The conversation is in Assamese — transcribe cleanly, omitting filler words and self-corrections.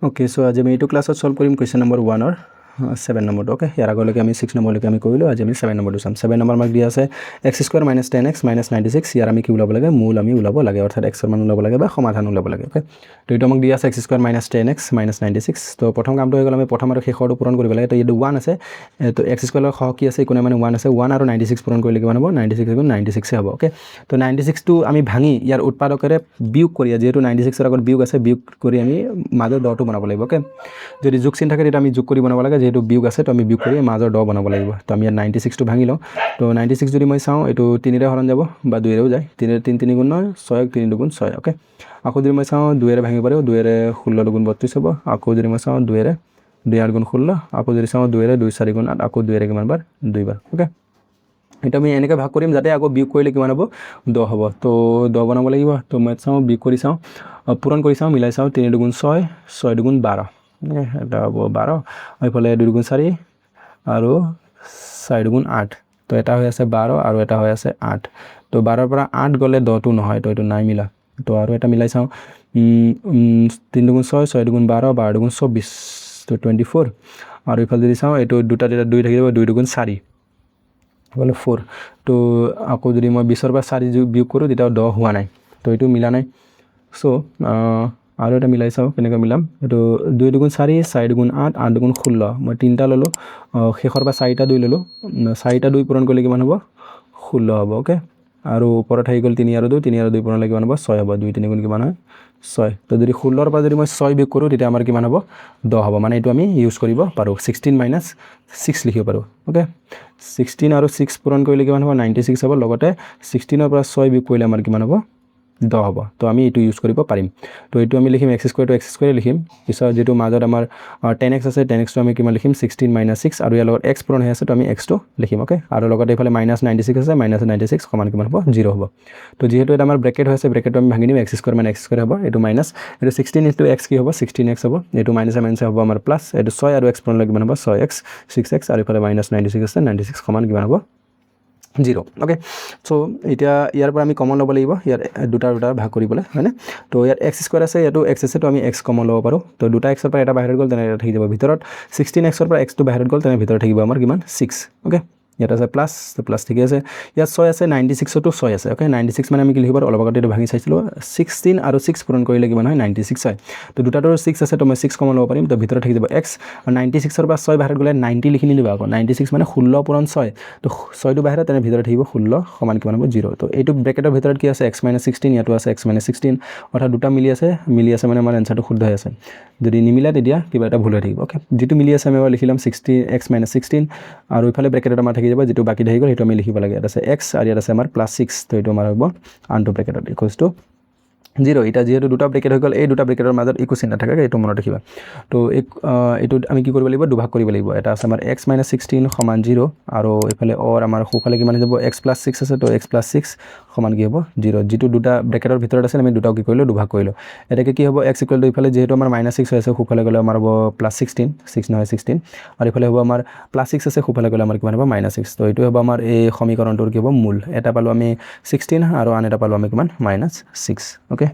ओके सो आज আমি এইটো ক্লাছত সলভ কৰিম কোৱেশ্চন নম্বৰ 1 অৰ 7 নম্বৰটো ওকে ইয়াৰ আগলৈকে আমি 6 নম্বৰলৈকে আমি কৰিলো আজি আমি 7 নম্বৰটো চাম 7 নম্বৰ মাৰ্ক দিয়া আছে x² - 10x - 96 ইয়াৰ আমি কি ওলাব লাগে মূল আমি ওলাব লাগে অৰ্থাৎ x ৰ মান ওলাব লাগে বা সমাধান ওলাব লাগে ওকে তো এইটো আমাক দিয়া আছে x² - 10x - 96 তো প্ৰথম কামটো হৈ গ'ল আমি প্ৰথম আৰু শেষৰটো পূৰণ কৰিব লাগে তো এইটো 1 আছে তো x² ৰ সহ কি আছে কোনে মানে 1 আছে 1 আৰু 96 পূৰণ কৰিলে কিমান হ'ব 96 * 96 হ'ব ওকে তো 96 টো আমি ভাঙি ইয়াৰ উৎপাদকেৰে বিয়োগ কৰি যেহেতু 96 ৰ আগত বিয়োগ আছে বিয়োগ কৰি আমি মাজৰ দটো বনাব লাগিব ওকে যদি যোগ চিন থাকে তেতিয়া আমি যোগ কৰি বনাব লাগে যেহেতু বিয়োগ আছে তো আমি বিয়োগ কৰি মাজৰ দ বনাব লাগিব তো আমি 96 টো ভাঙি লওঁ তো 96 যদি মই চাওঁ এটো 3 ৰে হৰণ যাব বা 2 ৰেও যায় 3 ৰে 3 3 গুণ 9 6 3 2 গুণ 6 ওকে আকৌ যদি মই চাওঁ 2 ৰে ভাঙিব পাৰো 2 ৰে 16 গুণ 32 হ'ব আকৌ যদি মই চাওঁ 2 ৰে 2 8 গুণ 16 আকৌ যদি চাওঁ 2 ৰে 2 4 গুণ 8 আকৌ 2 ৰে কিমান বাৰ 2 বাৰ ওকে এটা আমি এনেকৈ ভাগ কৰিম যাতে আকৌ বিয়োগ কৰিলে কিমান হ'ব 10 হ'ব তো 10 বনাব লাগিব তো মই চাওঁ বিয়োগ কৰি চাওঁ পূৰণ কৰি চাওঁ মিলাই চাওঁ 3 2 গুণ 6 6 2 গুণ 12 এটা হ'ব 12 এইফালে 2 গুণ 4 আৰু 4 গুণ 8 তো এটা হৈ আছে 12 আৰু এটা হৈ আছে 8 তো 12 ৰ পৰা 8 গ'লে 10 টো নহয় তো এইটো নাই মিলা তো আৰু এটা মিলাই চাওঁ 3 গুণ 6 6 গুণ 12 12 গুণ 24 তো 24 আৰু ইফালে যদি চাওঁ এইটো দুটা যেতিয়া 2 থাকিব 2 গুণ 4 বলে 4 তো আকৌ যদি মই 20 ৰ পৰা 4 বিয়োগ কৰোঁ তেতিয়া 10 হোৱা নাই তো এইটো মিলা নাই সো আৰু এটা মিলাই চাওঁ কেনেকৈ মিলাম এইটো 2 গুণ 4 4 গুণ 8 8 গুণ 16 মই তিনটা ললোঁ শেষৰ পৰা 4টা 2 ললোঁ 4টা 2 পূৰণ কৰিলে কিমান হ'ব 16 হ'ব ওকে আৰু ওপৰত থাকি গ'ল 3 আৰু 2 3 আৰু 2 পূৰণ কৰিলে কিমান হ'ব 6 হ'ব 2 3 গুণ কিমান হয় 6 তো যদি 16 ৰ পৰা যদি মই 6 বিয়োগ কৰোঁ তেতিয়া আমাৰ কিমান হ'ব 10 হ'ব মানে এইটো আমি ইউজ কৰিব পাৰোঁ 16 - 6 লিখিব পাৰোঁ ওকে 16 আৰু 6 পূৰণ কৰিলে কিমান হ'ব 96 হ'ব লগতে 16 ৰ পৰা 6 বিয়োগ কৰিলে আমাৰ কিমান হ'ব 10 হ'ব তো আমি এইটো ইউজ কৰিব পাৰিম তো এইটো আমি লিখিম x² টো x² লিখিম পিছত যেটো মাজত আমাৰ 10x আছে 10x টো আমি কিমান লিখিম 16 - 6 আৰু ইয়াৰ লগত x পূৰণ হৈ আছে তো আমি x টো লিখিম ওকে আৰু লগতে এইফালে -96 আছে -96 সমান কিমান হ'ব 0 হ'ব তো যেহেতু এটা আমাৰ ব্ৰেকেট হৈছে ব্ৰেকেটটো আমি ভাঙি দিম x² - x² হ'ব এইটো মাইনাস এইটো 16 * x কি হ'ব 16x হ'ব এইটো মাইনাস হ'ব আমাৰ প্লাস এইটো 6 আৰু x পূৰণ লৈ কিমান হ'ব 6x 6x আৰু ইফালে -96 আছে 96 সমান কিমান হ'ব 0 ওকে সো এতিয়া ইয়াৰ পৰা আমি কমন ল'ব লাগিব ইয়াৰ দুটা ভাগ কৰিবলৈ হয়নে তো ইয়াত x² আছে ইয়াতো x আছে তো আমি x কমন ল'ব পাৰোঁ তো দুটা x ৰ পৰা এটা বাহিৰত গ'ল তেনে এটা থাকি যাব ভিতৰত 16x ৰ পৰা x টো বাহিৰত গ'ল তেনে ভিতৰত থাকিব আমাৰ কিমান 6 ওকে ইয়াত আছে প্লাস তো প্লাস ঠিক আছে ইয়াত 6 আছে 96 তো 6 আছে ওকে 96 মানে আমি কি লিখিব পাৰোঁ অলপ আগতে এটা ভাঙি চাইছিলোঁ 16 আৰু 6 পূৰণ কৰিলে কিমান হয় 96 হয় তো দুটাটোৰ 6 আছে তো মই 6 কমন ল'ব পাৰিম তো ভিতৰত থাকি যাব x আৰু 96 ৰ পৰা 6 বাহিৰত গ'লে 90 লিখি নিদিবা আকৌ 96 মানে 16 পূৰণ 6 তো 6 টো বাহিৰত তেনে ভিতৰত থাকিব 16 সমান কিমান হ'ব 0 তো এইটো ব্ৰেকেটৰ ভিতৰত কি আছে x - 16 ইয়াতো আছে x - 16 অৰ্থাৎ দুটা মিলি আছে মানে আমাৰ এনসাৰটো শুদ্ধ হৈ আছে যদি নিমিলা তেতিয়া কিবা এটা ভুল হৈ থাকিব ওকে যেটো মিলি আছে আমি লিখিলাম 60 x - 16 আৰু ইফালে ব্ৰেকেটত আমাৰ থাকি যাব যেটো বাকি থাকি গ'ল সেইটো আমি লিখিব লাগে এটা আছে x আৰু ইয়াত আছে আমাৰ +6 তো এইটো আমাৰ হ'ব আনটো ব্ৰেকেটত ইকুৱেলছ টু 0 এটা যেহেতু দুটা ব্ৰেকেট হৈ গ'ল এই দুটা ব্ৰেকেটৰ মাজত একো চিন নাথাকে এইটো মনত ৰাখিবা তো এইটো আমি কি কৰিব লাগিব দুভাগ কৰিব লাগিব এটা আছে আমাৰ x - 16 সমান 0 আৰু ইফালে অৰ আমাৰ সোফালে কিমান হৈ যাব x + 6 আছে তো x + 6 সমান কি হ'ব 0 যেটো দুটা ব্ৰেকেটৰ ভিতৰত আছে আমি দুটাও কি কৰিলো দুভাগ কৰিলো এটাকে কি হ'ব x = ইফালে যেহেতু আমাৰ -6 হৈ আছে সোফালে গ'লে আমাৰ হ'ব +16 6 নহয় 16 আৰু ইফালে হ'ব আমাৰ +6 আছে সোফালে গ'লে আমাৰ কিমান হ'ব -6 তো এইটো হ'ব আমাৰ এই সমীকৰণটোৰ কি হ'ব মূল এটা পালো আমি 16 আৰু আন এটা পালো আমি কিমান -6 ওকে